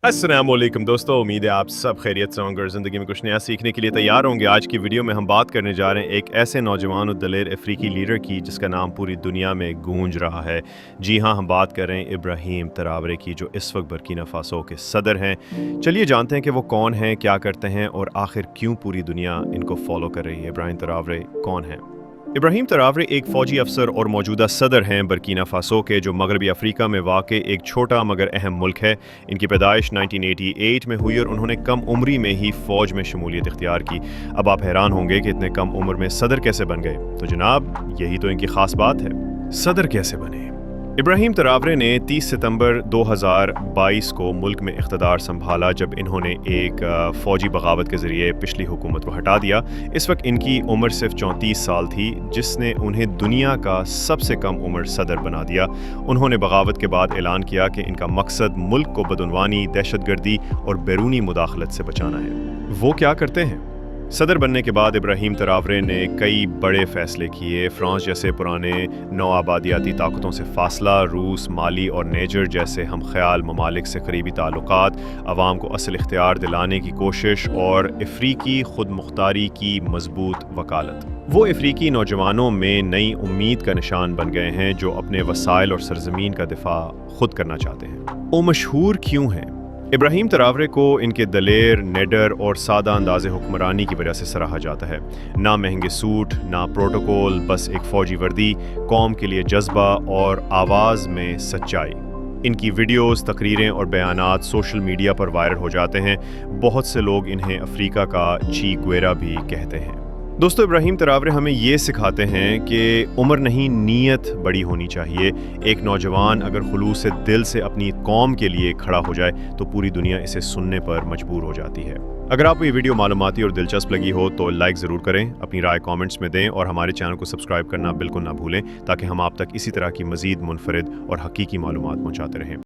अस्सलामुअलैकुम दोस्तों, उम्मीद है आप सब खैरियत से होंगे और ज़िंदगी में कुछ नया सीखने के लिए तैयार होंगे। आज की वीडियो में हम बात करने जा रहे हैं एक ऐसे नौजवान और दलेर अफ्रीकी लीडर की जिसका नाम पूरी दुनिया में गूंज रहा है। जी हाँ, हम बात कर रहे हैं इब्राहीम ट्राओरे की, जो इस वक्त बर्किना फासो के सदर हैं। चलिए जानते हैं कि वो कौन हैं, क्या करते हैं और आखिर क्यों पूरी दुनिया इनको फॉलो कर रही है। इब्राहीम ट्राओरे कौन है? इब्राहीम ट्राओरे एक फ़ौजी अफसर और मौजूदा सदर हैं बर्किना फासो के, जो मगरबी अफ्रीका में वाक़ एक छोटा मगर अहम मुल्क है। इनकी पैदाइश 1988 में हुई और उन्होंने कम उम्री में ही फ़ौज में शमूलियत इख्तियार की। अब आप हैरान होंगे कि इतने कम उम्र में सदर कैसे बन गए, तो जनाब यही तो इनकी ख़ास बात है। सदर कैसे बने? इब्राहीम ट्राओरे ने 30 सितंबर 2022 को मुल्क में इख्तिदार संभाला, जब इन्होंने एक फ़ौजी बगावत के ज़रिए पिछली हुकूमत को हटा दिया। इस वक्त इनकी उम्र सिर्फ 34 साल थी, जिसने उन्हें दुनिया का सबसे कम उम्र सदर बना दिया। उन्होंने बगावत के बाद ऐलान किया कि इनका मकसद मुल्क को बदउनवानी, दहशतगर्दी और बैरूनी मुदाखलत से बचाना है। वो क्या करते हैं? सदर बनने के बाद इब्राहीम ट्राओरे ने कई बड़े फ़ैसले किए। फ्रांस जैसे पुराने नौआबादियाती ताकतों से फासला, रूस, माली और नेजर जैसे हम ख्याल ममालिक से करीबी ताल्लुकात, अवाम को असल इख्तियार दिलाने की कोशिश और अफ्रीकी खुद मुख्तारी की मजबूत वकालत। वो अफ्रीकी नौजवानों में नई उम्मीद का निशान बन गए हैं, जो अपने वसाइल और सरजमीन का दिफा खुद करना चाहते हैं। वो मशहूर क्यों हैं? इब्राहीम ट्राओरे को इनके दलेर, निडर और सादा अंदाज़े हुक्मरानी की वजह से सराहा जाता है। ना महंगे सूट, ना प्रोटोकॉल, बस एक फ़ौजी वर्दी, कौम के लिए जज्बा और आवाज़ में सच्चाई। इनकी वीडियोस, तकरीरें और बयानात सोशल मीडिया पर वायरल हो जाते हैं। बहुत से लोग इन्हें अफ्रीका का ची गुएरा भी कहते हैं। दोस्तों, इब्राहीम ट्राओरे हमें ये सिखाते हैं कि उम्र नहीं, नीयत बड़ी होनी चाहिए। एक नौजवान अगर खुलूस से दिल से अपनी कौम के लिए खड़ा हो जाए तो पूरी दुनिया इसे सुनने पर मजबूर हो जाती है। अगर आपको ये वीडियो मालूमाती और दिलचस्प लगी हो तो लाइक ज़रूर करें, अपनी राय कमेंट्स में दें और हमारे चैनल को सब्सक्राइब करना बिल्कुल ना भूलें, ताकि हम आप तक इसी तरह की मज़ीद मुनफरिद और हकीकी मालूमात पहुँचाते रहें।